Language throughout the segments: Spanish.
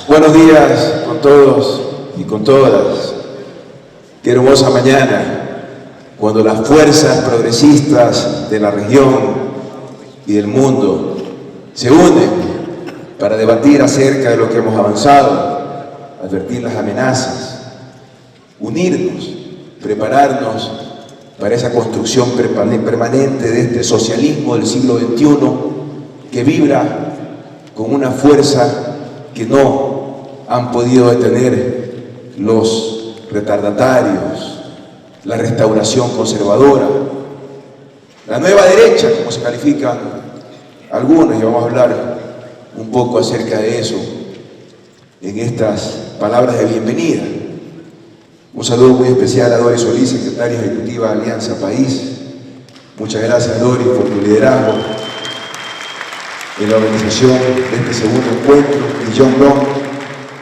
Buenos días con todos y con todas. Qué hermosa mañana, cuando las fuerzas progresistas de la región y del mundo se unen para debatir acerca de lo que hemos avanzado, advertir las amenazas, unirnos, prepararnos para esa construcción permanente de este socialismo del siglo XXI que vibra con una fuerza que no han podido detener los retardatarios, la restauración conservadora, la nueva derecha, como se califican algunos, y vamos a hablar un poco acerca de eso en estas palabras de bienvenida. Un saludo muy especial a Doris Solís, secretaria ejecutiva de Alianza País. Muchas gracias, Doris, por tu liderazgo en la organización de este segundo encuentro. Y John Long,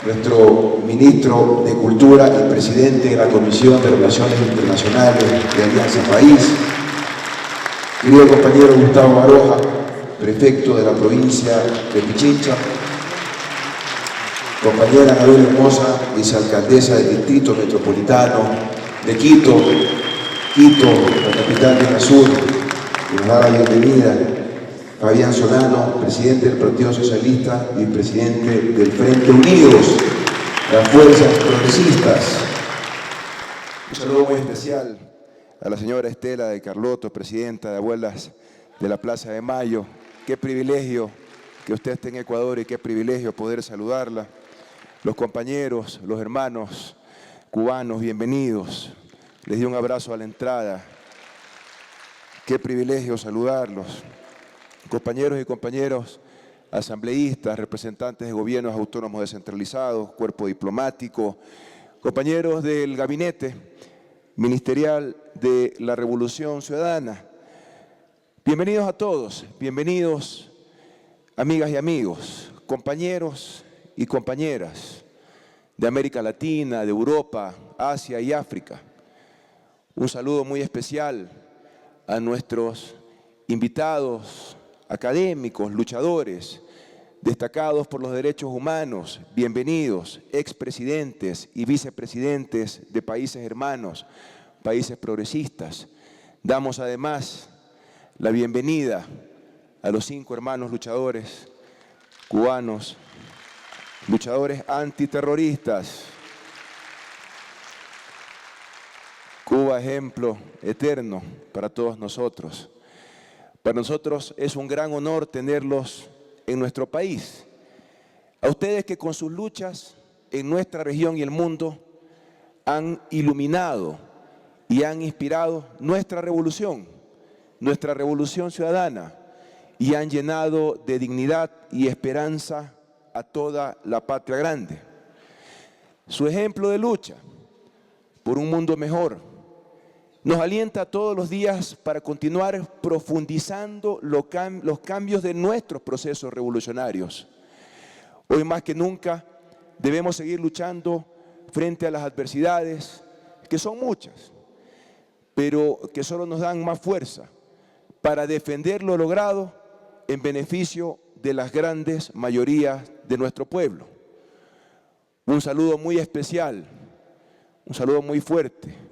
nuestro ministro de Cultura y presidente de la Comisión de Relaciones Internacionales de Alianza País. Querido compañero Gustavo Baroja, prefecto de la provincia de Pichincha. Compañera Anabel Hermosa, vicealcaldesa del Distrito Metropolitano de Quito, la capital de Sur, que nos da la bienvenida. Fabián Solano, presidente del Partido Socialista y presidente del Frente Unidos, las fuerzas progresistas. Un saludo muy especial a la señora Estela de Carlotto, presidenta de Abuelas de la Plaza de Mayo. Qué privilegio que usted esté en Ecuador y qué privilegio poder saludarla. Los compañeros, los hermanos cubanos, bienvenidos. Les di un abrazo a la entrada. Qué privilegio saludarlos. Compañeros y compañeros asambleístas, representantes de gobiernos autónomos descentralizados, cuerpo diplomático, compañeros del gabinete ministerial de la Revolución Ciudadana. Bienvenidos a todos, bienvenidos amigas y amigos, compañeros y compañeras de América Latina, de Europa, Asia y África. Un saludo muy especial a nuestros invitados académicos, luchadores, destacados por los derechos humanos, bienvenidos, expresidentes y vicepresidentes de países hermanos, países progresistas. Damos además la bienvenida a los 5 hermanos luchadores cubanos, luchadores antiterroristas. Cuba, ejemplo eterno para todos nosotros. Para nosotros es un gran honor tenerlos en nuestro país. A ustedes que con sus luchas en nuestra región y el mundo han iluminado y han inspirado nuestra revolución ciudadana, y han llenado de dignidad y esperanza a toda la patria grande. Su ejemplo de lucha por un mundo mejor nos alienta todos los días para continuar profundizando los cambios de nuestros procesos revolucionarios. Hoy más que nunca debemos seguir luchando frente a las adversidades, que son muchas, pero que solo nos dan más fuerza para defender lo logrado en beneficio de las grandes mayorías de nuestro pueblo. Un saludo muy especial, un saludo muy fuerte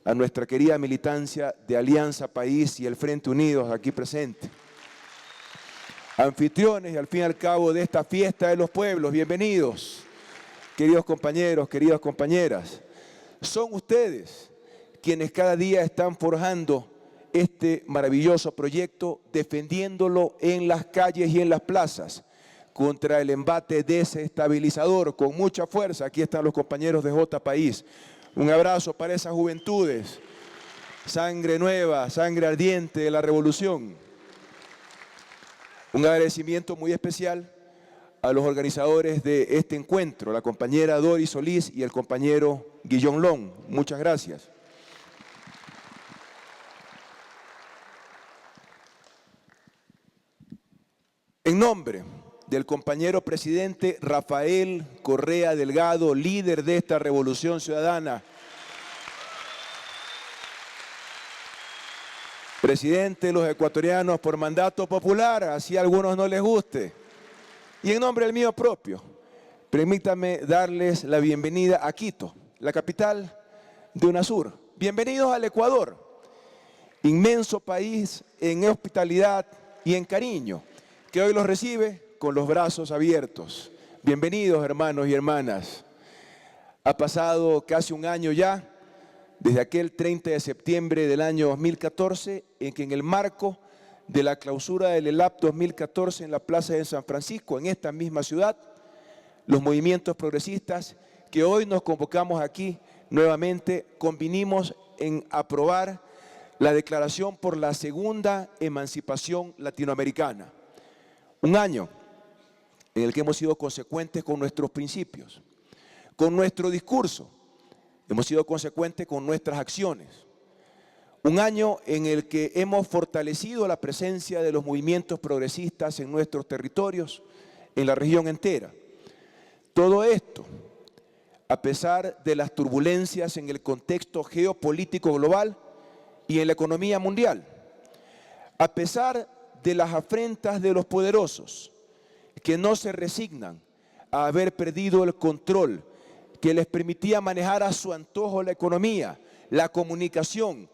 a nuestra querida militancia de Alianza País y el Frente Unidos aquí presente. Anfitriones y al fin y al cabo de esta fiesta de los pueblos, bienvenidos, queridos compañeros, queridas compañeras. Son ustedes quienes cada día están forjando este maravilloso proyecto, defendiéndolo en las calles y en las plazas, contra el embate desestabilizador, con mucha fuerza. Aquí están los compañeros de J País. Un abrazo para esas juventudes, sangre nueva, sangre ardiente de la revolución. Un agradecimiento muy especial a los organizadores de este encuentro, la compañera Doris Solís y el compañero Guillón Long. Muchas gracias. En nombre del compañero presidente Rafael Correa Delgado, líder de esta revolución ciudadana, presidente de los ecuatorianos por mandato popular, así a algunos no les guste, y en nombre del mío propio, Permítanme darles la bienvenida a Quito, la capital de UNASUR. Bienvenidos al Ecuador, inmenso país en hospitalidad y en cariño, que hoy los recibe con los brazos abiertos. Bienvenidos, hermanos y hermanas. Ha pasado casi un año ya, desde aquel 30 de septiembre del año 2014, en que en el marco de la clausura del ELAP 2014 en la Plaza de San Francisco, en esta misma ciudad, los movimientos progresistas que hoy nos convocamos aquí nuevamente convinimos en aprobar la Declaración por la Segunda Emancipación Latinoamericana. Un año en el que hemos sido consecuentes con nuestros principios, con nuestro discurso, hemos sido consecuentes con nuestras acciones. Un año en el que hemos fortalecido la presencia de los movimientos progresistas en nuestros territorios, en la región entera. Todo esto, a pesar de las turbulencias en el contexto geopolítico global y en la economía mundial, a pesar de las afrentas de los poderosos que no se resignan a haber perdido el control que les permitía manejar a su antojo la economía, la comunicación,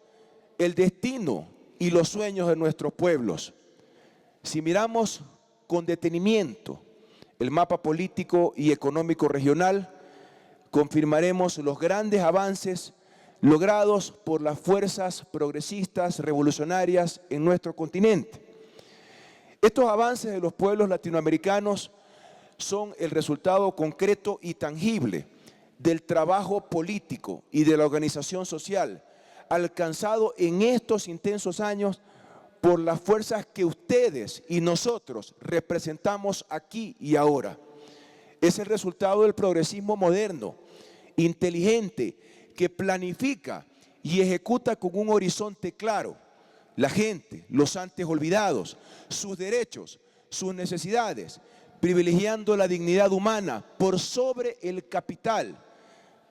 el destino y los sueños de nuestros pueblos. Si miramos con detenimiento el mapa político y económico regional, confirmaremos los grandes avances logrados por las fuerzas progresistas revolucionarias en nuestro continente. Estos avances de los pueblos latinoamericanos son el resultado concreto y tangible del trabajo político y de la organización social alcanzado en estos intensos años por las fuerzas que ustedes y nosotros representamos aquí y ahora. Es el resultado del progresismo moderno, inteligente, que planifica y ejecuta con un horizonte claro la gente, los antes olvidados, sus derechos, sus necesidades, privilegiando la dignidad humana por sobre el capital,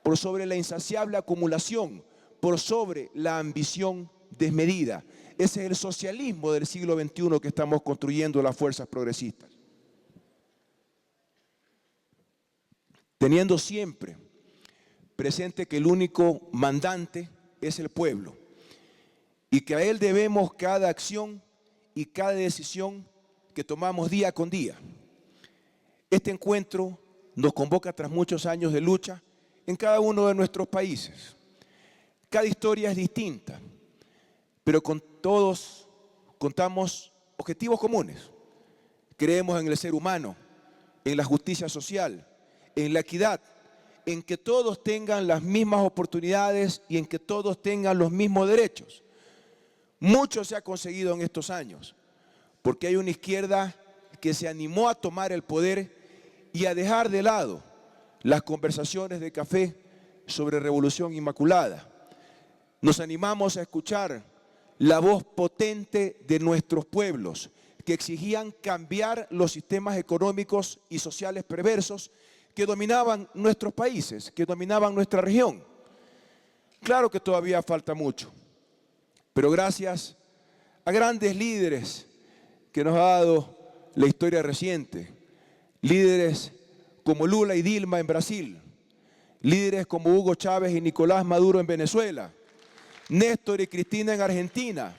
por sobre la insaciable acumulación, por sobre la ambición desmedida. Ese es el socialismo del siglo XXI que estamos construyendo las fuerzas progresistas. Teniendo siempre presente que el único mandante es el pueblo y que a él debemos cada acción y cada decisión que tomamos día con día. Este encuentro nos convoca tras muchos años de lucha en cada uno de nuestros países. Cada historia es distinta, pero con todos contamos objetivos comunes. Creemos en el ser humano, en la justicia social, en la equidad, en que todos tengan las mismas oportunidades y en que todos tengan los mismos derechos. Mucho se ha conseguido en estos años, porque hay una izquierda que se animó a tomar el poder y a dejar de lado las conversaciones de café sobre Revolución Inmaculada. Nos animamos a escuchar la voz potente de nuestros pueblos que exigían cambiar los sistemas económicos y sociales perversos que dominaban nuestros países, que dominaban nuestra región. Claro que todavía falta mucho, pero gracias a grandes líderes que nos ha dado la historia reciente, líderes como Lula y Dilma en Brasil, líderes como Hugo Chávez y Nicolás Maduro en Venezuela, Néstor y Cristina en Argentina,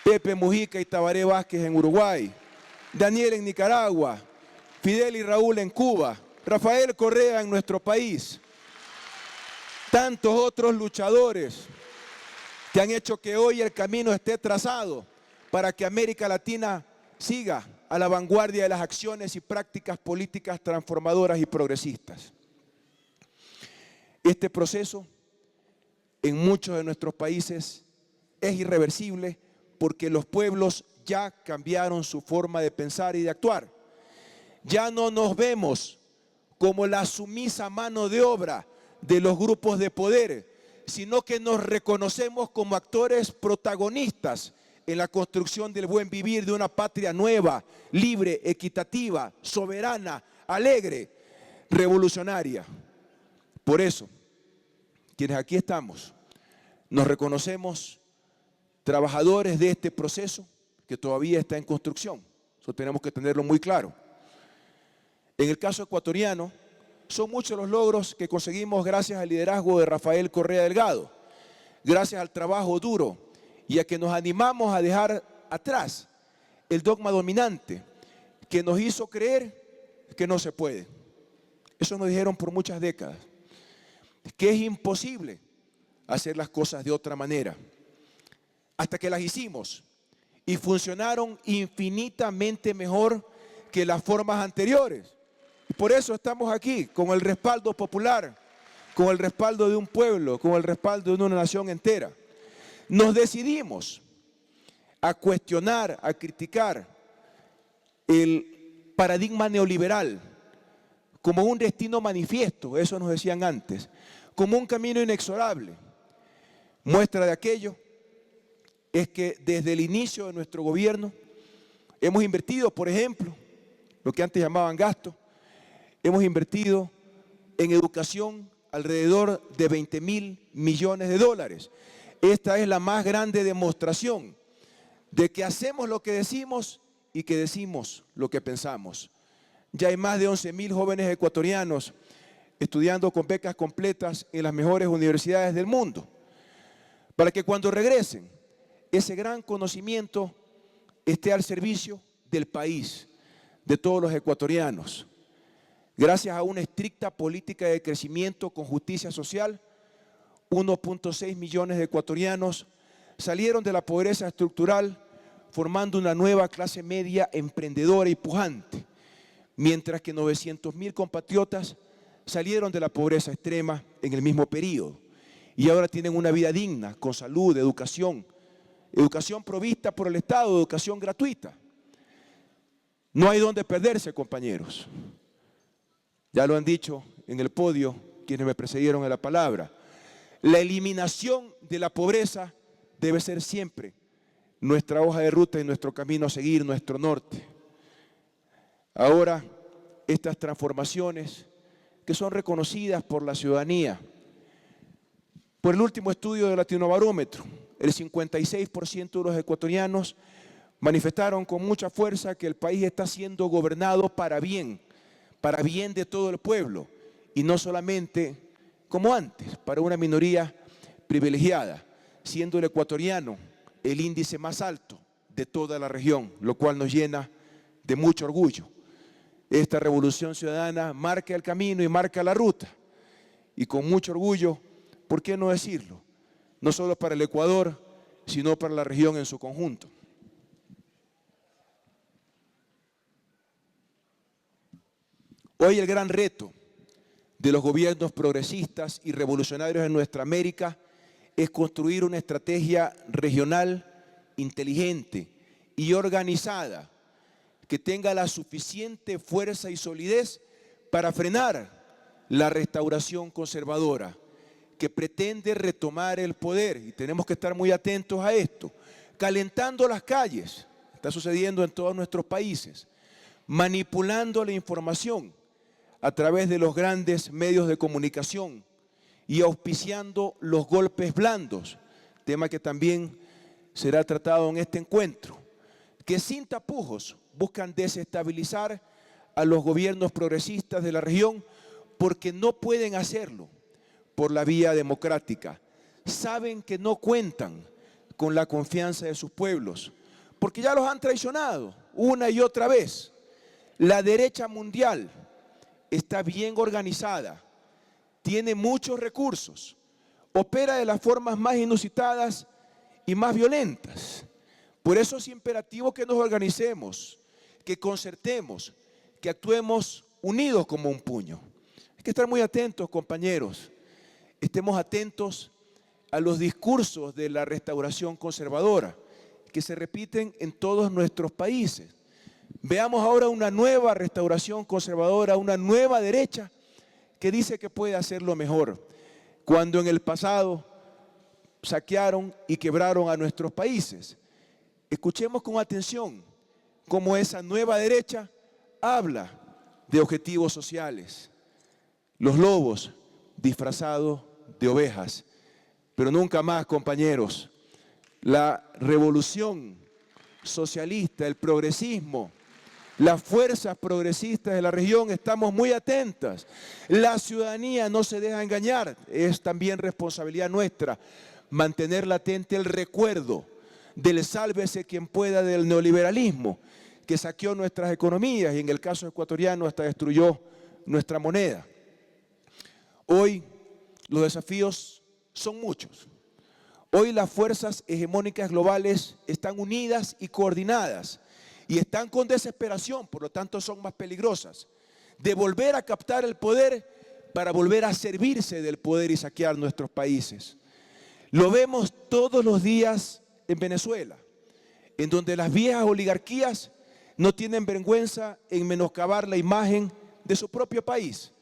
Pepe Mujica y Tabaré Vázquez en Uruguay, Daniel en Nicaragua, Fidel y Raúl en Cuba, Rafael Correa en nuestro país, tantos otros luchadores que han hecho que hoy el camino esté trazado para que América Latina siga a la vanguardia de las acciones y prácticas políticas transformadoras y progresistas. Este proceso en muchos de nuestros países es irreversible porque los pueblos ya cambiaron su forma de pensar y de actuar. Ya no nos vemos como la sumisa mano de obra de los grupos de poder, sino que nos reconocemos como actores protagonistas en la construcción del buen vivir de una patria nueva, libre, equitativa, soberana, alegre, revolucionaria. Por eso, quienes aquí estamos, nos reconocemos trabajadores de este proceso que todavía está en construcción. Eso tenemos que tenerlo muy claro. En el caso ecuatoriano, son muchos los logros que conseguimos gracias al liderazgo de Rafael Correa Delgado, gracias al trabajo duro y a que nos animamos a dejar atrás el dogma dominante que nos hizo creer que no se puede. Eso nos dijeron por muchas décadas, que es imposible hacer las cosas de otra manera, hasta que las hicimos y funcionaron infinitamente mejor que las formas anteriores. Y por eso estamos aquí, con el respaldo popular, con el respaldo de un pueblo, con el respaldo de una nación entera. Nos decidimos a cuestionar, a criticar el paradigma neoliberal como un destino manifiesto, eso nos decían antes, como un camino inexorable. Muestra de aquello es que desde el inicio de nuestro gobierno hemos invertido, por ejemplo, lo que antes llamaban gasto, hemos invertido en educación alrededor de 20.000 millones de dólares. Esta es la más grande demostración de que hacemos lo que decimos y que decimos lo que pensamos. Ya hay más de 11.000 jóvenes ecuatorianos estudiando con becas completas en las mejores universidades del mundo, para que cuando regresen, ese gran conocimiento esté al servicio del país, de todos los ecuatorianos. Gracias a una estricta política de crecimiento con justicia social, 1.6 millones de ecuatorianos salieron de la pobreza estructural, formando una nueva clase media emprendedora y pujante, mientras que 900.000 compatriotas salieron de la pobreza extrema en el mismo periodo y ahora tienen una vida digna, con salud, educación provista por el Estado, educación gratuita. No hay donde perderse, compañeros. Ya lo han dicho en el podio quienes me precedieron en la palabra. La eliminación de la pobreza debe ser siempre nuestra hoja de ruta y nuestro camino a seguir, nuestro norte. Ahora, estas transformaciones que son reconocidas por la ciudadanía, por el último estudio del Latinobarómetro, el 56% de los ecuatorianos manifestaron con mucha fuerza que el país está siendo gobernado para bien de todo el pueblo y no solamente como antes, para una minoría privilegiada, siendo el ecuatoriano el índice más alto de toda la región, lo cual nos llena de mucho orgullo. Esta revolución ciudadana marca el camino y marca la ruta, y con mucho orgullo, ¿por qué no decirlo? No solo para el Ecuador, sino para la región en su conjunto. Hoy el gran reto de los gobiernos progresistas y revolucionarios en nuestra América es construir una estrategia regional inteligente y organizada que tenga la suficiente fuerza y solidez para frenar la restauración conservadora que pretende retomar el poder, y tenemos que estar muy atentos a esto, calentando las calles, está sucediendo en todos nuestros países, manipulando la información a través de los grandes medios de comunicación y auspiciando los golpes blandos, tema que también será tratado en este encuentro, que sin tapujos buscan desestabilizar a los gobiernos progresistas de la región porque no pueden hacerlo por la vía democrática. Saben que no cuentan con la confianza de sus pueblos, porque ya los han traicionado una y otra vez. La derecha mundial está bien organizada, tiene muchos recursos, opera de las formas más inusitadas y más violentas. Por eso es imperativo que nos organicemos, que concertemos, que actuemos unidos como un puño. Hay que estar muy atentos, compañeros. Estemos atentos a los discursos de la restauración conservadora que se repiten en todos nuestros países. Veamos ahora una nueva restauración conservadora, una nueva derecha que dice que puede hacerlo mejor, cuando en el pasado saquearon y quebraron a nuestros países. Escuchemos con atención cómo esa nueva derecha habla de objetivos sociales. Los lobos disfrazados de ovejas, pero nunca más, compañeros. La revolución socialista, el progresismo, Las fuerzas progresistas de la región estamos muy atentas. La ciudadanía no se deja engañar. Es también responsabilidad nuestra mantener latente el recuerdo del sálvese quien pueda del neoliberalismo que saqueó nuestras economías y en el caso ecuatoriano hasta destruyó nuestra moneda. Hoy los desafíos son muchos. Hoy las fuerzas hegemónicas globales están unidas y coordinadas y están con desesperación, por lo tanto son más peligrosas, de volver a captar el poder para volver a servirse del poder y saquear nuestros países. Lo vemos todos los días en Venezuela, en donde las viejas oligarquías no tienen vergüenza en menoscabar la imagen de su propio país,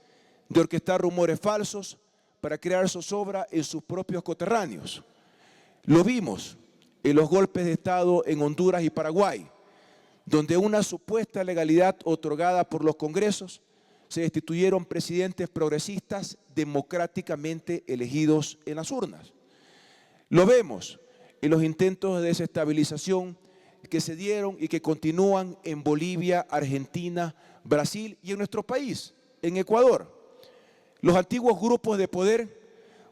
de orquestar rumores falsos para crear zozobra en sus propios coterráneos. Lo vimos en los golpes de Estado en Honduras y Paraguay, donde una supuesta legalidad otorgada por los congresos se destituyeron presidentes progresistas democráticamente elegidos en las urnas. Lo vemos en los intentos de desestabilización que se dieron y que continúan en Bolivia, Argentina, Brasil y en nuestro país, en Ecuador. Los antiguos grupos de poder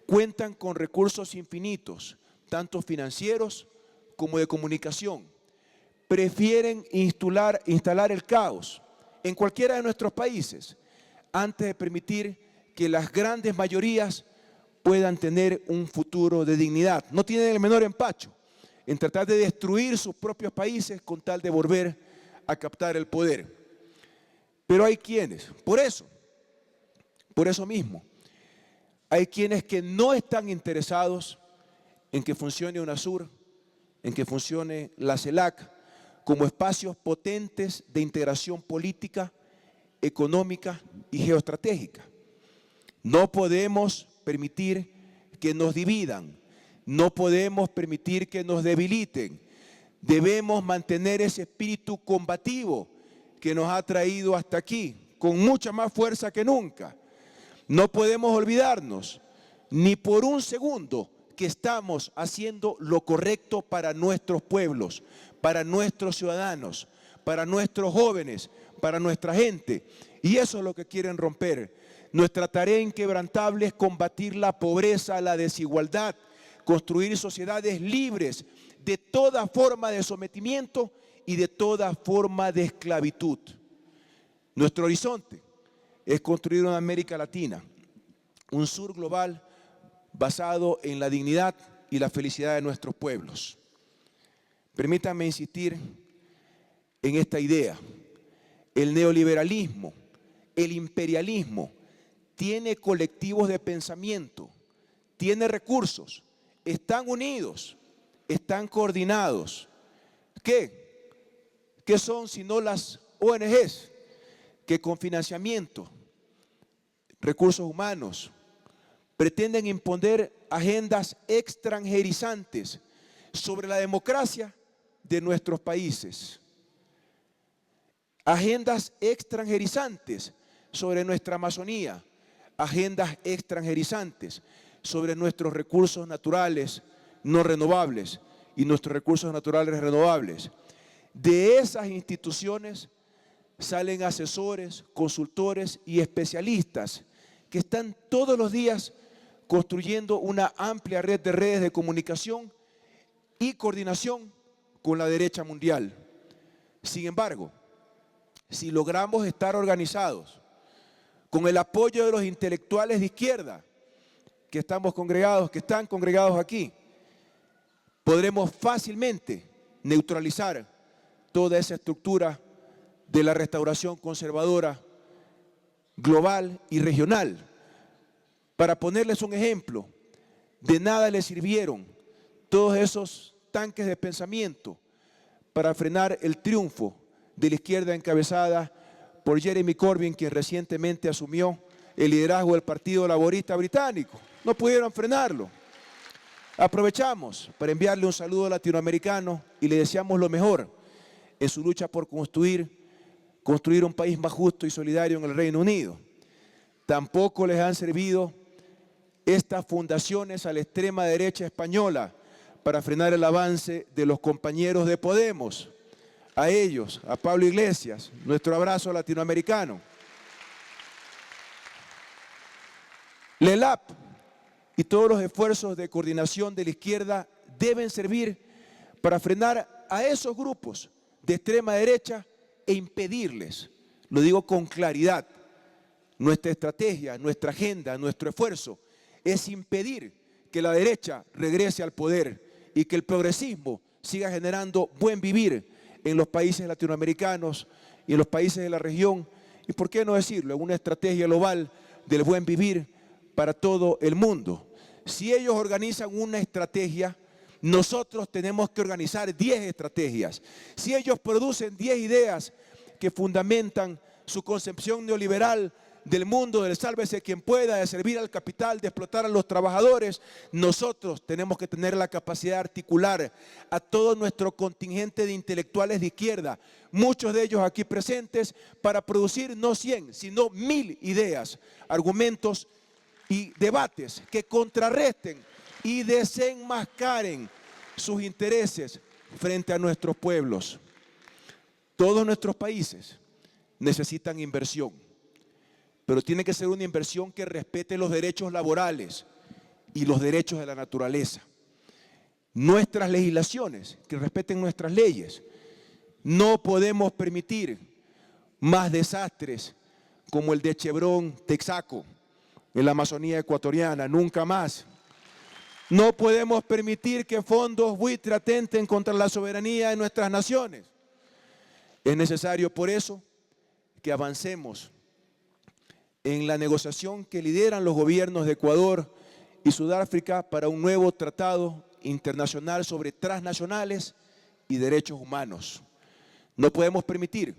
cuentan con recursos infinitos, tanto financieros como de comunicación. Prefieren instalar el caos en cualquiera de nuestros países antes de permitir que las grandes mayorías puedan tener un futuro de dignidad. No tienen el menor empacho en tratar de destruir sus propios países con tal de volver a captar el poder. Pero hay quienes, por eso mismo, hay quienes que no están interesados en que funcione UNASUR, en que funcione la CELAC, como espacios potentes de integración política, económica y geoestratégica. No podemos permitir que nos dividan, no podemos permitir que nos debiliten. Debemos mantener ese espíritu combativo que nos ha traído hasta aquí, con mucha más fuerza que nunca. No podemos olvidarnos ni por un segundo que estamos haciendo lo correcto para nuestros pueblos, para nuestros ciudadanos, para nuestros jóvenes, para nuestra gente. Y eso es lo que quieren romper. Nuestra tarea inquebrantable es combatir la pobreza, la desigualdad, construir sociedades libres de toda forma de sometimiento y de toda forma de esclavitud. Nuestro horizonte es construir una América Latina, un sur global basado en la dignidad y la felicidad de nuestros pueblos. Permítanme insistir en esta idea. El neoliberalismo, el imperialismo, tiene colectivos de pensamiento, tiene recursos, están unidos, están coordinados. ¿Qué? ¿Qué son sino las ONGs que con financiamiento, recursos humanos, pretenden imponer agendas extranjerizantes sobre la democracia de nuestros países? Agendas extranjerizantes sobre nuestra Amazonía, agendas extranjerizantes sobre nuestros recursos naturales no renovables y nuestros recursos naturales renovables. De esas instituciones salen asesores, consultores y especialistas que están todos los días construyendo una amplia red de redes de comunicación y coordinación con la derecha mundial. Sin embargo, si logramos estar organizados con el apoyo de los intelectuales de izquierda que están congregados aquí, podremos fácilmente neutralizar toda esa estructura de la restauración conservadora global y regional. Para ponerles un ejemplo, de nada les sirvieron todos esos tanques de pensamiento para frenar el triunfo de la izquierda encabezada por Jeremy Corbyn, quien recientemente asumió el liderazgo del Partido Laborista Británico. No pudieron frenarlo. Aprovechamos para enviarle un saludo latinoamericano y le deseamos lo mejor en su lucha por construir un país más justo y solidario en el Reino Unido. Tampoco les han servido estas fundaciones a la extrema derecha española para frenar el avance de los compañeros de Podemos. a ellos, a Pablo Iglesias, nuestro abrazo latinoamericano. LELAP y todos los esfuerzos de coordinación de la izquierda deben servir para frenar a esos grupos de extrema derecha e impedirles, lo digo con claridad, nuestra estrategia, nuestra agenda, nuestro esfuerzo es impedir que la derecha regrese al poder y que el progresismo siga generando buen vivir en los países latinoamericanos y en los países de la región, y por qué no decirlo, en una estrategia global del buen vivir para todo el mundo. Si ellos organizan una estrategia, nosotros tenemos que organizar 10 estrategias. Si ellos producen 10 ideas que fundamentan su concepción neoliberal del mundo, del sálvese quien pueda, de servir al capital, de explotar a los trabajadores, nosotros tenemos que tener la capacidad de articular a todo nuestro contingente de intelectuales de izquierda, muchos de ellos aquí presentes, para producir no 100, sino 1000 ideas, argumentos y debates que contrarresten y desenmascaren sus intereses frente a nuestros pueblos. Todos nuestros países necesitan inversión, pero tiene que ser una inversión que respete los derechos laborales y los derechos de la naturaleza. Nuestras legislaciones, que respeten nuestras leyes. No podemos permitir más desastres como el de Chevron Texaco en la Amazonía ecuatoriana, nunca más. No podemos permitir que fondos buitre atenten contra la soberanía de nuestras naciones. Es necesario por eso que avancemos en la negociación que lideran los gobiernos de Ecuador y Sudáfrica para un nuevo tratado internacional sobre transnacionales y derechos humanos. No podemos permitir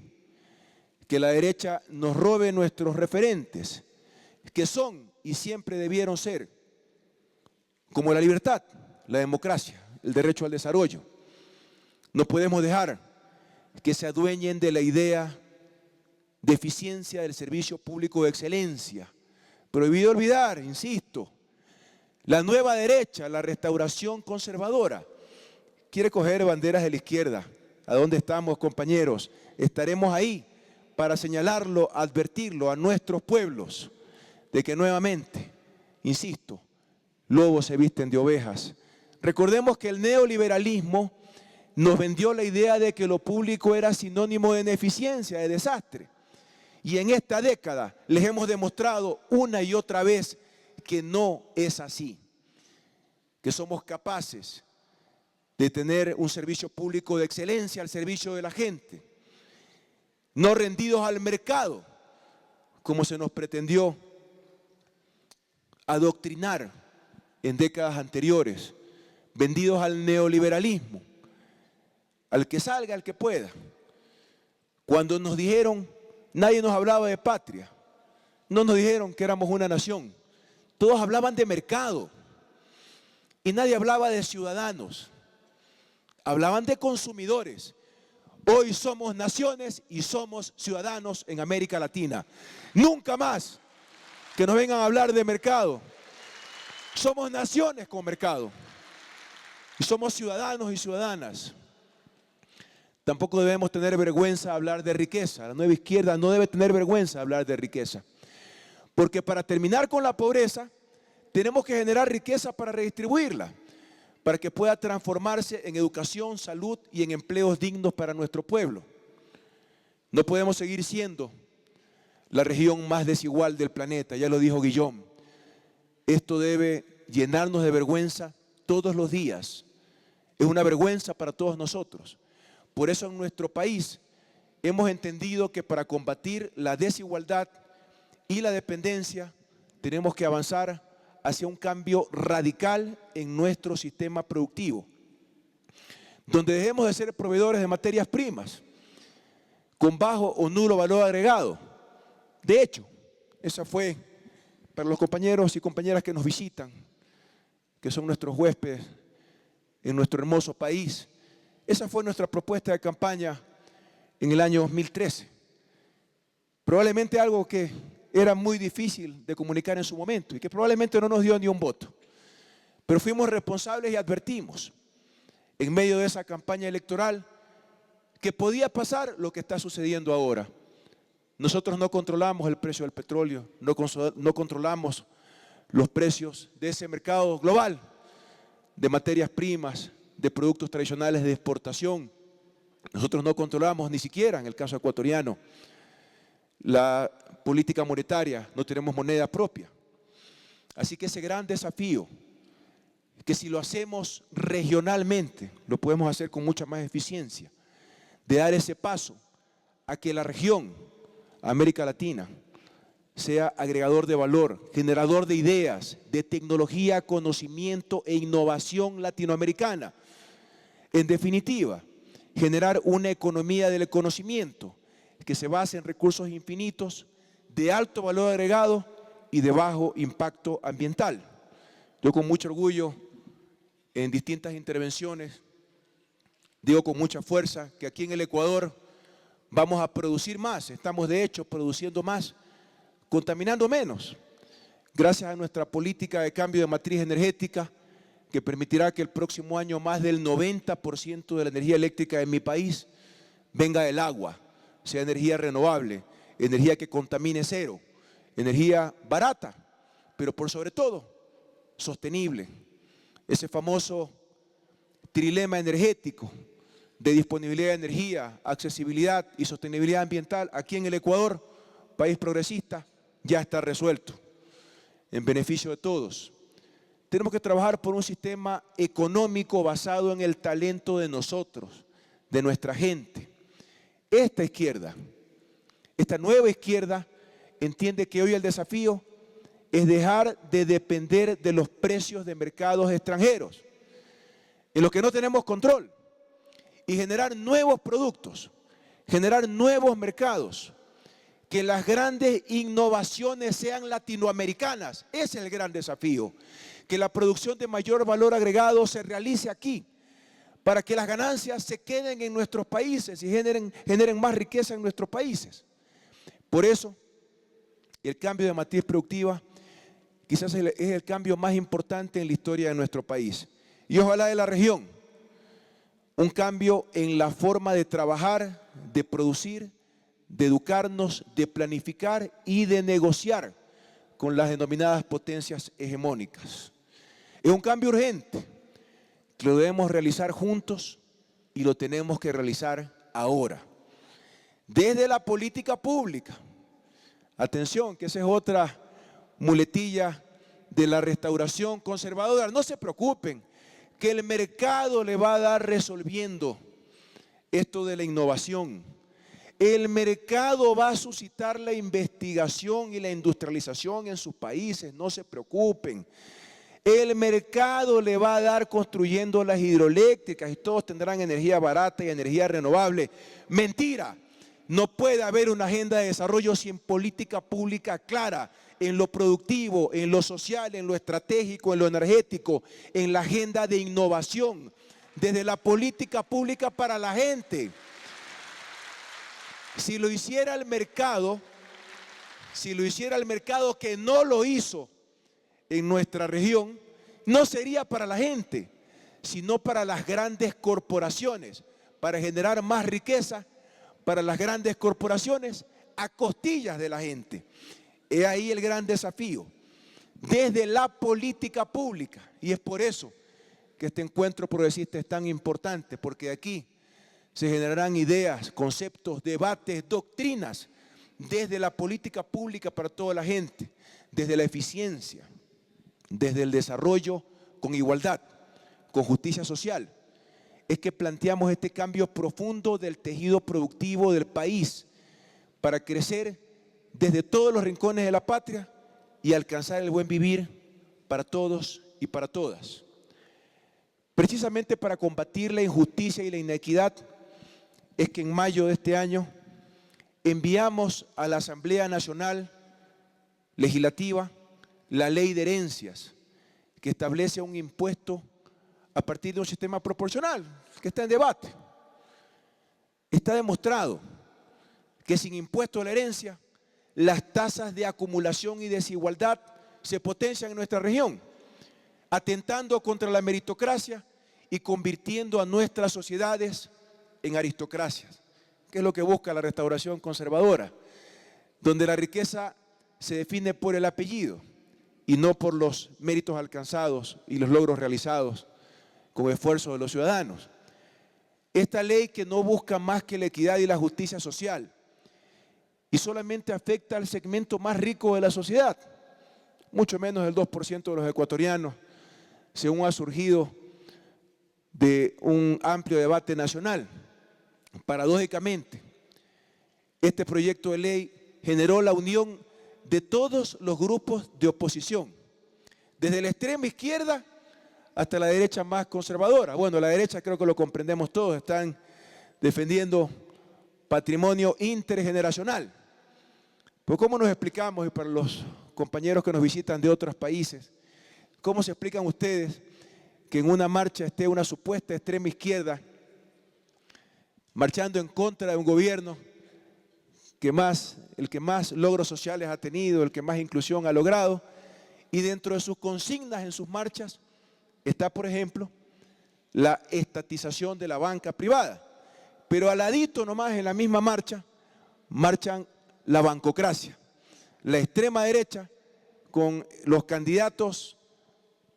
que la derecha nos robe nuestros referentes, que son y siempre debieron ser, como la libertad, la democracia, el derecho al desarrollo. No podemos dejar que se adueñen de la idea de eficiencia del servicio público de excelencia. Prohibido olvidar, insisto, la nueva derecha, la restauración conservadora, quiere coger banderas de la izquierda. ¿A dónde estamos, compañeros? Estaremos ahí para señalarlo, advertirlo a nuestros pueblos de que nuevamente, insisto, lobos se visten de ovejas. Recordemos que el neoliberalismo nos vendió la idea de que lo público era sinónimo de ineficiencia, de desastre. Y en esta década les hemos demostrado una y otra vez que no es así. Que somos capaces de tener un servicio público de excelencia al servicio de la gente. No rendidos al mercado, como se nos pretendió adoctrinar en décadas anteriores, vendidos al neoliberalismo, al que salga, al que pueda. Cuando nos dijeron, nadie nos hablaba de patria, no nos dijeron que éramos una nación, todos hablaban de mercado y nadie hablaba de ciudadanos, hablaban de consumidores. Hoy somos naciones y somos ciudadanos en América Latina. Nunca más que nos vengan a hablar de mercado. Somos naciones con mercado y somos ciudadanos y ciudadanas. Tampoco debemos tener vergüenza de hablar de riqueza. La nueva izquierda no debe tener vergüenza de hablar de riqueza. Porque para terminar con la pobreza, tenemos que generar riqueza para redistribuirla, para que pueda transformarse en educación, salud y en empleos dignos para nuestro pueblo. No podemos seguir siendo la región más desigual del planeta, ya lo dijo Guillaume. Esto debe llenarnos de vergüenza todos los días. Es una vergüenza para todos nosotros. Por eso en nuestro país hemos entendido que para combatir la desigualdad y la dependencia tenemos que avanzar hacia un cambio radical en nuestro sistema productivo, donde dejemos de ser proveedores de materias primas con bajo o nulo valor agregado. De hecho, esa fue, para los compañeros y compañeras que nos visitan, que son nuestros huéspedes en nuestro hermoso país, esa fue nuestra propuesta de campaña en el año 2013. Probablemente algo que era muy difícil de comunicar en su momento y que probablemente no nos dio ni un voto. Pero fuimos responsables y advertimos en medio de esa campaña electoral que podía pasar lo que está sucediendo ahora. Nosotros no controlamos el precio del petróleo, no controlamos los precios de ese mercado global, de materias primas, de productos tradicionales de exportación. Nosotros no controlamos ni siquiera, en el caso ecuatoriano, la política monetaria, no tenemos moneda propia. Así que ese gran desafío, que si lo hacemos regionalmente, lo podemos hacer con mucha más eficiencia, de dar ese paso a que la región, América Latina, sea agregador de valor, generador de ideas, de tecnología, conocimiento e innovación latinoamericana. En definitiva, generar una economía del conocimiento que se base en recursos infinitos, de alto valor agregado y de bajo impacto ambiental. Yo con mucho orgullo, en distintas intervenciones, digo con mucha fuerza que aquí en el Ecuador vamos a producir más, estamos de hecho produciendo más, contaminando menos, gracias a nuestra política de cambio de matriz energética, que permitirá que el próximo año más del 90% de la energía eléctrica de mi país venga del agua, sea energía renovable, energía que contamine cero, energía barata, pero por sobre todo sostenible. Ese famoso trilema energético de disponibilidad de energía, accesibilidad y sostenibilidad ambiental, aquí en el Ecuador, país progresista, ya está resuelto, en beneficio de todos. Tenemos que trabajar por un sistema económico basado en el talento de nosotros, de nuestra gente. Esta izquierda, esta nueva izquierda, entiende que hoy el desafío es dejar de depender de los precios de mercados extranjeros, en los que no tenemos control, y generar nuevos productos, generar nuevos mercados, que las grandes innovaciones sean latinoamericanas. Ese es el gran desafío, que la producción de mayor valor agregado se realice aquí, para que las ganancias se queden en nuestros países y generen más riqueza en nuestros países. Por eso, el cambio de matriz productiva quizás es el cambio más importante en la historia de nuestro país. Y ojalá de la región, un cambio en la forma de trabajar, de producir, de educarnos, de planificar y de negociar con las denominadas potencias hegemónicas. Es un cambio urgente, que lo debemos realizar juntos y lo tenemos que realizar ahora. Desde la política pública. Atención, que esa es otra muletilla de la restauración conservadora. No se preocupen, que el mercado le va a dar resolviendo esto de la innovación. El mercado va a suscitar la investigación y la industrialización en sus países, no se preocupen. El mercado le va a dar construyendo las hidroeléctricas y todos tendrán energía barata y energía renovable. Mentira, no puede haber una agenda de desarrollo sin política pública clara en lo productivo, en lo social, en lo estratégico, en lo energético, en la agenda de innovación, desde la política pública para la gente. Si lo hiciera el mercado que no lo hizo en nuestra región, no sería para la gente, sino para las grandes corporaciones, para generar más riqueza para las grandes corporaciones a costillas de la gente. He ahí el gran desafío, desde la política pública. Y es por eso que este encuentro progresista es tan importante, porque de aquí se generarán ideas, conceptos, debates, doctrinas, desde la política pública para toda la gente, desde la eficiencia, desde el desarrollo con igualdad, con justicia social. Es que planteamos este cambio profundo del tejido productivo del país para crecer desde todos los rincones de la patria y alcanzar el buen vivir para todos y para todas. Precisamente para combatir la injusticia y la inequidad es que en mayo de este año enviamos a la Asamblea Nacional Legislativa la Ley de Herencias, que establece un impuesto a partir de un sistema proporcional que está en debate. Está demostrado que sin impuesto a la herencia, las tasas de acumulación y desigualdad se potencian en nuestra región, atentando contra la meritocracia y convirtiendo a nuestras sociedades en aristocracias, que es lo que busca la restauración conservadora, donde la riqueza se define por el apellido y no por los méritos alcanzados y los logros realizados con esfuerzo de los ciudadanos. Esta ley que no busca más que la equidad y la justicia social y solamente afecta al segmento más rico de la sociedad, mucho menos del 2% de los ecuatorianos, según ha surgido de un amplio debate nacional. Paradójicamente, este proyecto de ley generó la unión de todos los grupos de oposición, desde la extrema izquierda hasta la derecha más conservadora. Bueno, la derecha creo que lo comprendemos todos, están defendiendo patrimonio intergeneracional. Pues ¿cómo nos explicamos, y para los compañeros que nos visitan de otros países, cómo se explican ustedes que en una marcha esté una supuesta extrema izquierda marchando en contra de un gobierno el que más logros sociales ha tenido, el que más inclusión ha logrado, y dentro de sus consignas en sus marchas está, por ejemplo, la estatización de la banca privada? Pero al ladito nomás, en la misma marcha, marchan la bancocracia, la extrema derecha con los candidatos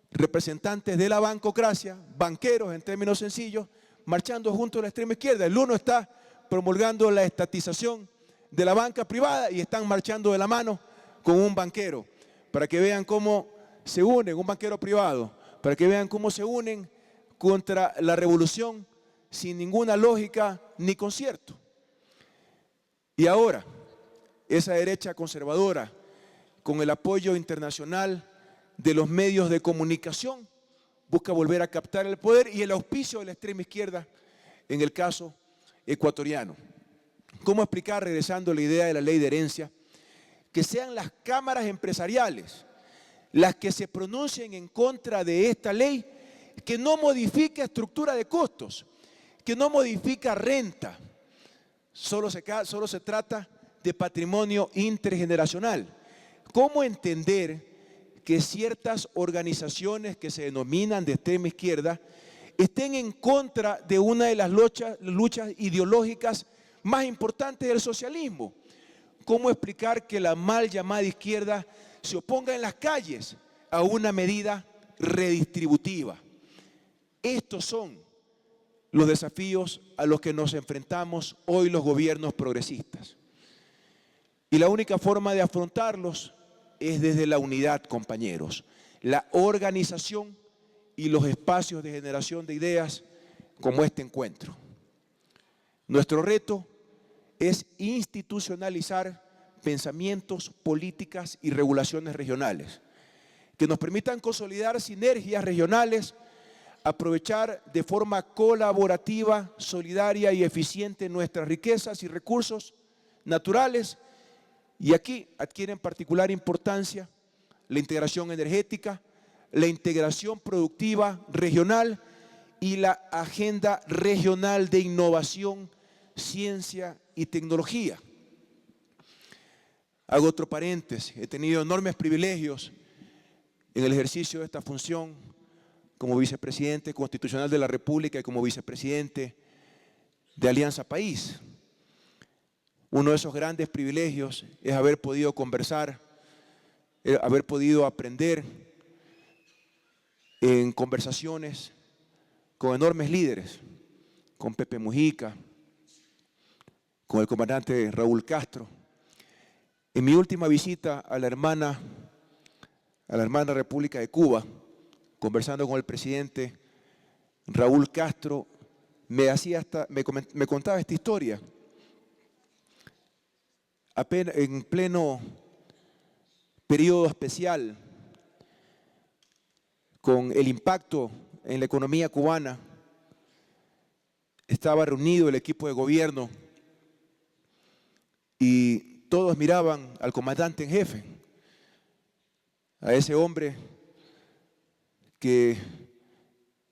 representantes de la bancocracia, banqueros en términos sencillos, marchando junto a la extrema izquierda. El uno está promulgando la estatización de la banca privada y están marchando de la mano con un banquero, para que vean cómo se unen, un banquero privado, para que vean cómo se unen contra la revolución sin ninguna lógica ni concierto. Y ahora, esa derecha conservadora, con el apoyo internacional de los medios de comunicación, busca volver a captar el poder y el auspicio de la extrema izquierda en el caso ecuatoriano. ¿Cómo explicar, regresando a la idea de la ley de herencia, que sean las cámaras empresariales las que se pronuncien en contra de esta ley, que no modifica estructura de costos, que no modifica renta? Solo se trata de patrimonio intergeneracional. ¿Cómo entender que ciertas organizaciones que se denominan de extrema izquierda estén en contra de una de las luchas ideológicas más importantes del socialismo? ¿Cómo explicar que la mal llamada izquierda se oponga en las calles a una medida redistributiva? Estos son los desafíos a los que nos enfrentamos hoy los gobiernos progresistas. Y la única forma de afrontarlos es desde la unidad, compañeros, la organización y los espacios de generación de ideas como este encuentro. Nuestro reto es institucionalizar pensamientos, políticas y regulaciones regionales que nos permitan consolidar sinergias regionales, aprovechar de forma colaborativa, solidaria y eficiente nuestras riquezas y recursos naturales. Y aquí adquieren particular importancia la integración energética, la integración productiva regional y la agenda regional de innovación, ciencia y tecnología. Hago otro paréntesis: he tenido enormes privilegios en el ejercicio de esta función como vicepresidente constitucional de la República y como vicepresidente de Alianza País. Uno de esos grandes privilegios es haber podido conversar, haber podido aprender en conversaciones con enormes líderes, con Pepe Mujica, con el comandante Raúl Castro. En mi última visita a la hermana República de Cuba, conversando con el presidente Raúl Castro, me contaba esta historia. En pleno periodo especial, con el impacto en la economía cubana, estaba reunido el equipo de gobierno y todos miraban al comandante en jefe, a ese hombre que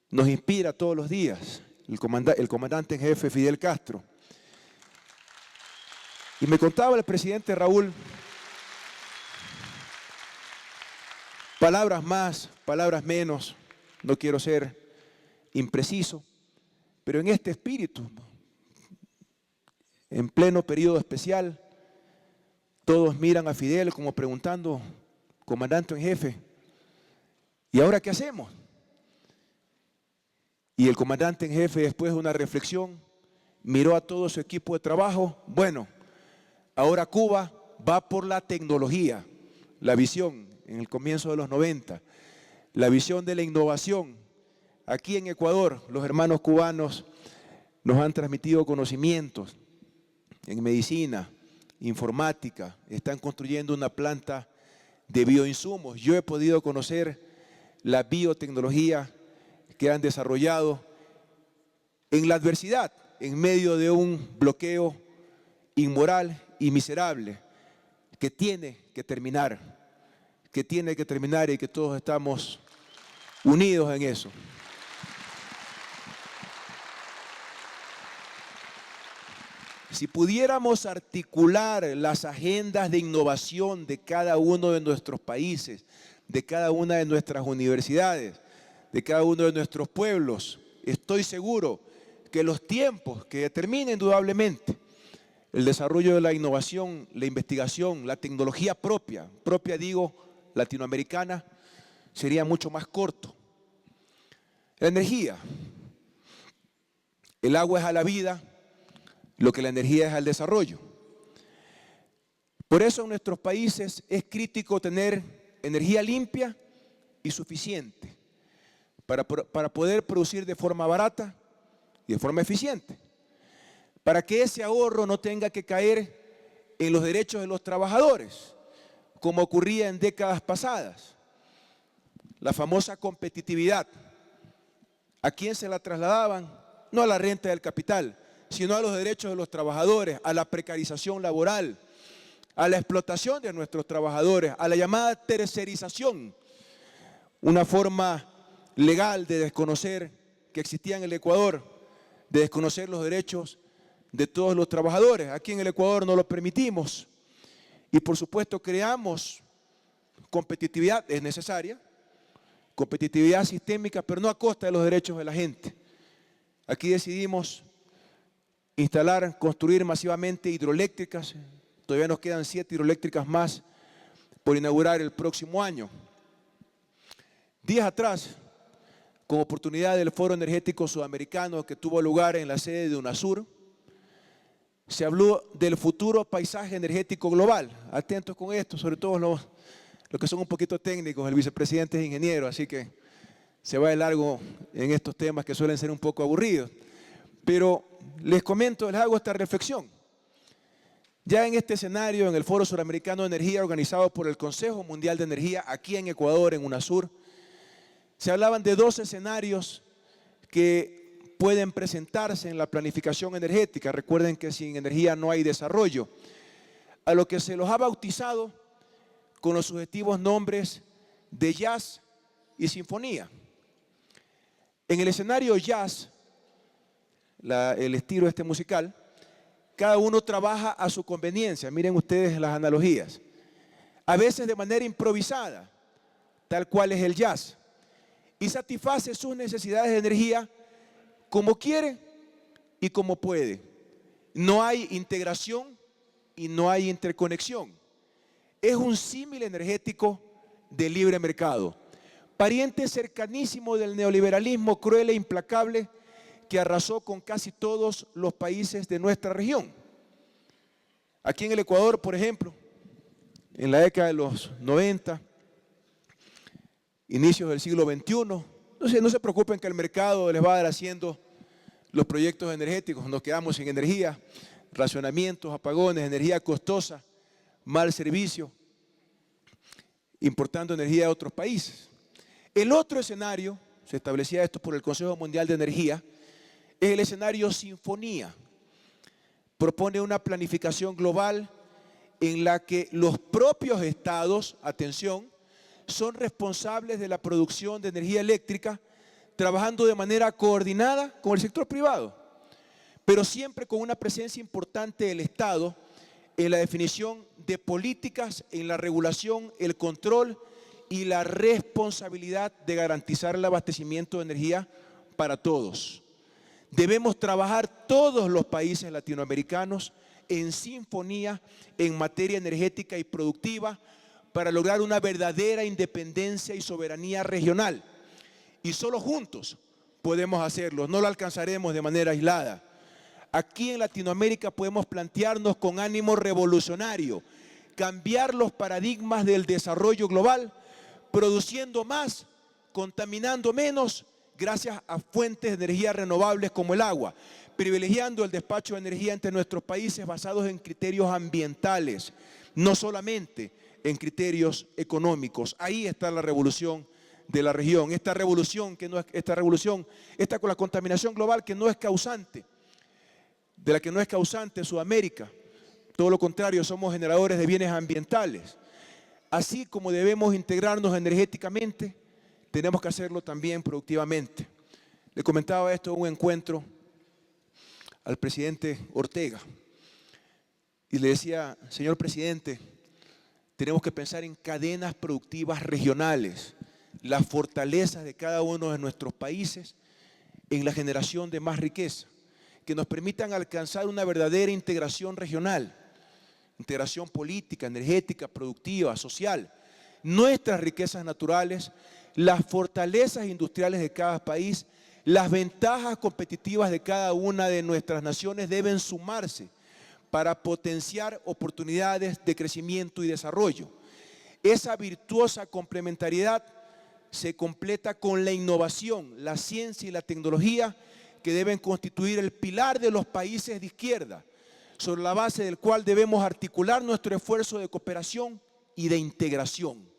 nos inspira todos los días, el comandante en jefe Fidel Castro. Y me contaba el presidente Raúl, palabras más, palabras menos, no quiero ser impreciso, pero en este espíritu, en pleno periodo especial. Todos miran a Fidel como preguntando, comandante en jefe, ¿y ahora qué hacemos? Y el comandante en jefe, después de una reflexión, miró a todo su equipo de trabajo. Bueno, ahora Cuba va por la tecnología, la visión en el comienzo de los 90, la visión de la innovación. Aquí en Ecuador, los hermanos cubanos nos han transmitido conocimientos en medicina, informática, están construyendo una planta de bioinsumos. Yo he podido conocer la biotecnología que han desarrollado en la adversidad, en medio de un bloqueo inmoral y miserable que tiene que terminar y que todos estamos unidos en eso. Si pudiéramos articular las agendas de innovación de cada uno de nuestros países, de cada una de nuestras universidades, de cada uno de nuestros pueblos, estoy seguro que los tiempos que determina indudablemente el desarrollo de la innovación, la investigación, la tecnología propia digo, latinoamericana, sería mucho más corto. La energía, el agua es a la vida, lo que la energía es al desarrollo. Por eso en nuestros países es crítico tener energía limpia y suficiente para poder producir de forma barata y de forma eficiente, para que ese ahorro no tenga que caer en los derechos de los trabajadores, como ocurría en décadas pasadas. La famosa competitividad, ¿a quién se la trasladaban? No a la renta del capital, sino a los derechos de los trabajadores, a la precarización laboral, a la explotación de nuestros trabajadores, a la llamada tercerización, una forma legal de desconocer que existía en el Ecuador, de desconocer los derechos de todos los trabajadores. Aquí en el Ecuador no lo permitimos y por supuesto creamos competitividad, es necesaria, competitividad sistémica, pero no a costa de los derechos de la gente. Aquí decidimos instalar, construir masivamente hidroeléctricas. Todavía nos quedan 7 hidroeléctricas más por inaugurar el próximo año. Días atrás, con oportunidad del Foro Energético Sudamericano que tuvo lugar en la sede de UNASUR, se habló del futuro paisaje energético global. Atentos con esto, sobre todo los que son un poquito técnicos. El vicepresidente es ingeniero, así que se va de largo en estos temas que suelen ser un poco aburridos. Pero les comento, les hago esta reflexión. Ya en este escenario, en el Foro Suramericano de Energía organizado por el Consejo Mundial de Energía, aquí en Ecuador, en UNASUR, se hablaban de 2 escenarios que pueden presentarse en la planificación energética. Recuerden que sin energía no hay desarrollo. A lo que se los ha bautizado con los sugestivos nombres de jazz y sinfonía. En el escenario jazz, el estilo musical, cada uno trabaja a su conveniencia. Miren ustedes las analogías. A veces de manera improvisada, tal cual es el jazz, y satisface sus necesidades de energía como quiere y como puede. No hay integración y no hay interconexión. Es un símil energético del libre mercado, pariente cercanísimo del neoliberalismo cruel e implacable que arrasó con casi todos los países de nuestra región. Aquí en el Ecuador, por ejemplo, en la década de los 90, inicios del siglo XXI, no se preocupen que el mercado les va a dar haciendo los proyectos energéticos. Nos quedamos sin energía, racionamientos, apagones, energía costosa, mal servicio, importando energía de otros países. El otro escenario, se establecía esto por el Consejo Mundial de Energía, es el escenario sinfonía. Propone una planificación global en la que los propios estados, atención, son responsables de la producción de energía eléctrica, trabajando de manera coordinada con el sector privado, pero siempre con una presencia importante del Estado en la definición de políticas, en la regulación, el control y la responsabilidad de garantizar el abastecimiento de energía para todos. Debemos trabajar todos los países latinoamericanos en sinfonía en materia energética y productiva para lograr una verdadera independencia y soberanía regional. Y solo juntos podemos hacerlo, no lo alcanzaremos de manera aislada. Aquí en Latinoamérica podemos plantearnos con ánimo revolucionario, cambiar los paradigmas del desarrollo global, produciendo más, contaminando menos, gracias a fuentes de energía renovables como el agua, privilegiando el despacho de energía entre nuestros países basados en criterios ambientales, no solamente en criterios económicos. Ahí está la revolución de la región. Esta revolución está con la contaminación global que no es causante, de la que no es causante Sudamérica. Todo lo contrario, somos generadores de bienes ambientales. Así como debemos integrarnos energéticamente, tenemos que hacerlo también productivamente. Le comentaba esto en un encuentro al presidente Ortega y le decía: señor presidente, tenemos que pensar en cadenas productivas regionales, las fortalezas de cada uno de nuestros países en la generación de más riqueza, que nos permitan alcanzar una verdadera integración regional, integración política, energética, productiva, social. Nuestras riquezas naturales, las fortalezas industriales de cada país, las ventajas competitivas de cada una de nuestras naciones deben sumarse para potenciar oportunidades de crecimiento y desarrollo. Esa virtuosa complementariedad se completa con la innovación, la ciencia y la tecnología, que deben constituir el pilar de los países de izquierda, sobre la base del cual debemos articular nuestro esfuerzo de cooperación y de integración.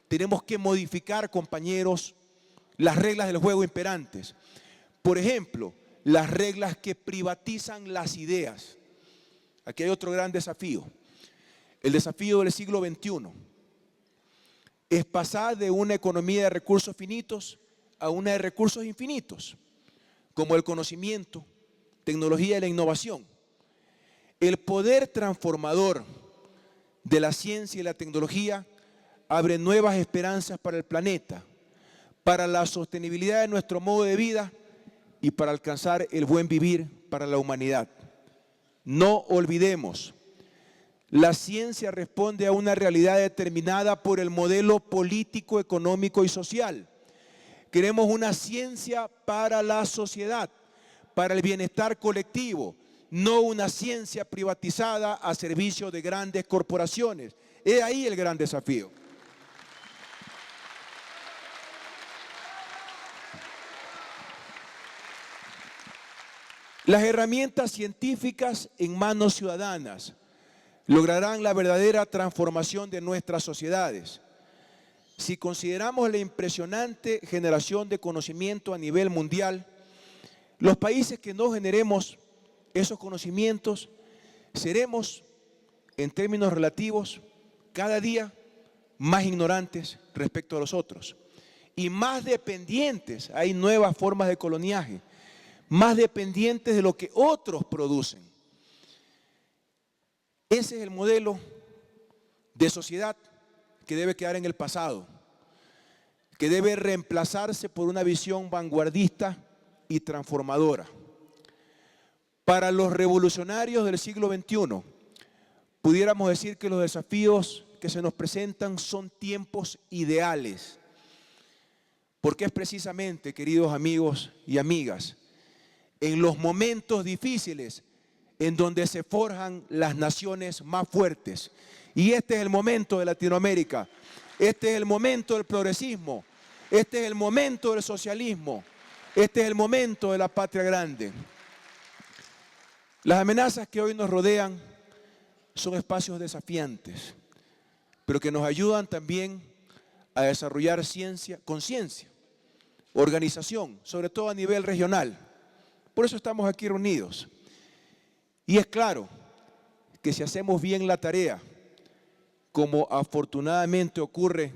Tenemos que modificar, compañeros, las reglas del juego imperantes. Por ejemplo, las reglas que privatizan las ideas. Aquí hay otro gran desafío. El desafío del siglo XXI es pasar de una economía de recursos finitos a una de recursos infinitos, como el conocimiento, tecnología y la innovación. El poder transformador de la ciencia y la tecnología abre nuevas esperanzas para el planeta, para la sostenibilidad de nuestro modo de vida y para alcanzar el buen vivir para la humanidad. No olvidemos, la ciencia responde a una realidad determinada por el modelo político, económico y social. Queremos una ciencia para la sociedad, para el bienestar colectivo, no una ciencia privatizada a servicio de grandes corporaciones. He ahí el gran desafío. Las herramientas científicas en manos ciudadanas lograrán la verdadera transformación de nuestras sociedades. Si consideramos la impresionante generación de conocimiento a nivel mundial, los países que no generemos esos conocimientos seremos, en términos relativos, cada día más ignorantes respecto a los otros y más dependientes. Hay nuevas formas de coloniaje, más dependientes de lo que otros producen. Ese es el modelo de sociedad que debe quedar en el pasado, que debe reemplazarse por una visión vanguardista y transformadora. Para los revolucionarios del siglo XXI, pudiéramos decir que los desafíos que se nos presentan son tiempos ideales, porque es precisamente, queridos amigos y amigas, en los momentos difíciles en donde se forjan las naciones más fuertes. Y este es el momento de Latinoamérica, este es el momento del progresismo, este es el momento del socialismo, este es el momento de la patria grande. Las amenazas que hoy nos rodean son espacios desafiantes, pero que nos ayudan también a desarrollar conciencia, organización, sobre todo a nivel regional. Por eso estamos aquí reunidos. Y es claro que si hacemos bien la tarea, como afortunadamente ocurre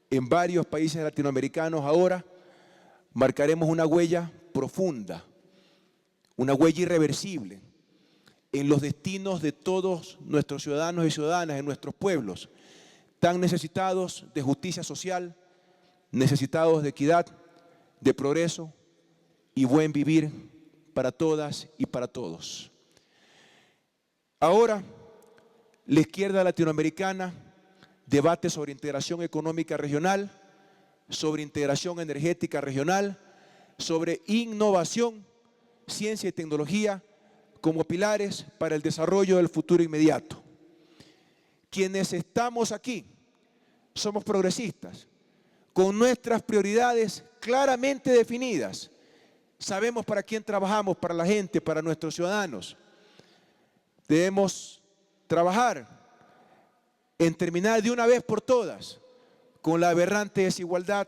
en varios países latinoamericanos ahora, marcaremos una huella profunda, una huella irreversible en los destinos de todos nuestros ciudadanos y ciudadanas, en nuestros pueblos, tan necesitados de justicia social, necesitados de equidad, de progreso y buen vivir para todas y para todos. Ahora, la izquierda latinoamericana debate sobre integración económica regional, sobre integración energética regional, sobre innovación, ciencia y tecnología como pilares para el desarrollo del futuro inmediato. Quienes estamos aquí somos progresistas, con nuestras prioridades claramente definidas. Sabemos para quién trabajamos, para la gente, para nuestros ciudadanos. Debemos trabajar en terminar de una vez por todas con la aberrante desigualdad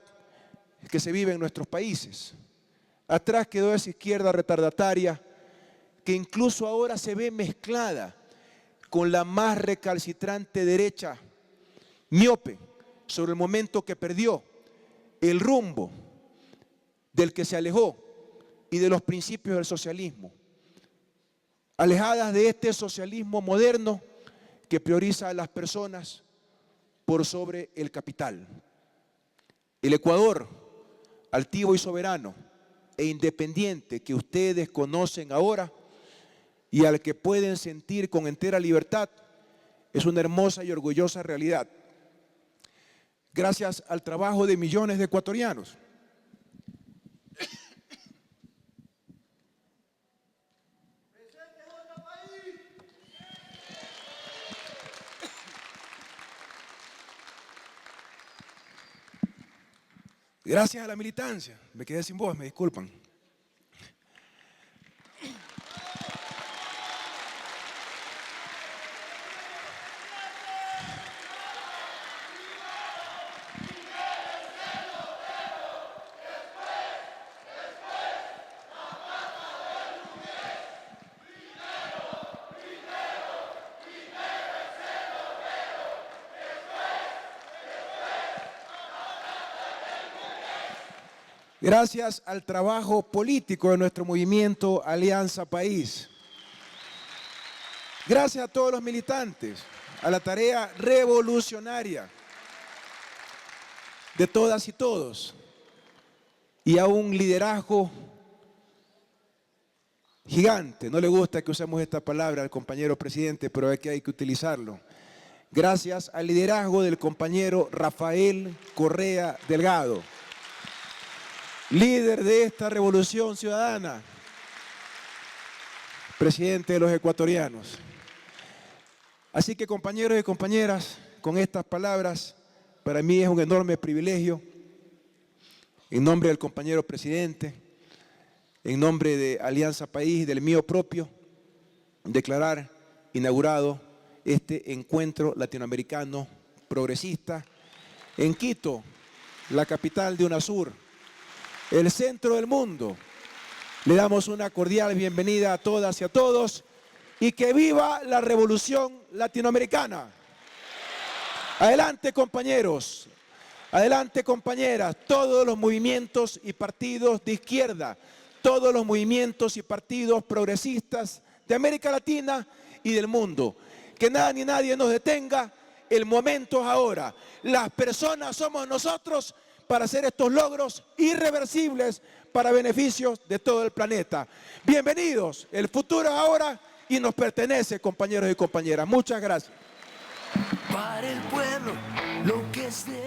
que se vive en nuestros países. Atrás quedó esa izquierda retardataria que incluso ahora se ve mezclada con la más recalcitrante derecha, miope, sobre el momento que perdió el rumbo del que se alejó y de los principios del socialismo. Alejadas de este socialismo moderno que prioriza a las personas por sobre el capital. El Ecuador, altivo y soberano e independiente que ustedes conocen ahora y al que pueden sentir con entera libertad, es una hermosa y orgullosa realidad. Gracias al trabajo de millones de ecuatorianos. Gracias a la militancia. Me quedé sin voz, me disculpan. Gracias al trabajo político de nuestro movimiento Alianza País. Gracias a todos los militantes, a la tarea revolucionaria de todas y todos, y a un liderazgo gigante. No le gusta que usemos esta palabra al compañero presidente, pero es que hay que utilizarlo. Gracias al liderazgo del compañero Rafael Correa Delgado, líder de esta revolución ciudadana, presidente de los ecuatorianos. Así que, compañeros y compañeras, con estas palabras, para mí es un enorme privilegio, en nombre del compañero presidente, en nombre de Alianza País y del mío propio, declarar inaugurado este encuentro latinoamericano progresista en Quito, la capital de UNASUR, el centro del mundo. Le damos una cordial bienvenida a todas y a todos y que viva la revolución latinoamericana. Adelante, compañeros, adelante, compañeras, todos los movimientos y partidos de izquierda, todos los movimientos y partidos progresistas de América Latina y del mundo. Que nada ni nadie nos detenga, el momento es ahora. Las personas somos nosotros para hacer estos logros irreversibles para beneficios de todo el planeta. Bienvenidos, el futuro es ahora y nos pertenece, compañeros y compañeras. Muchas gracias. Para el pueblo, lo que es de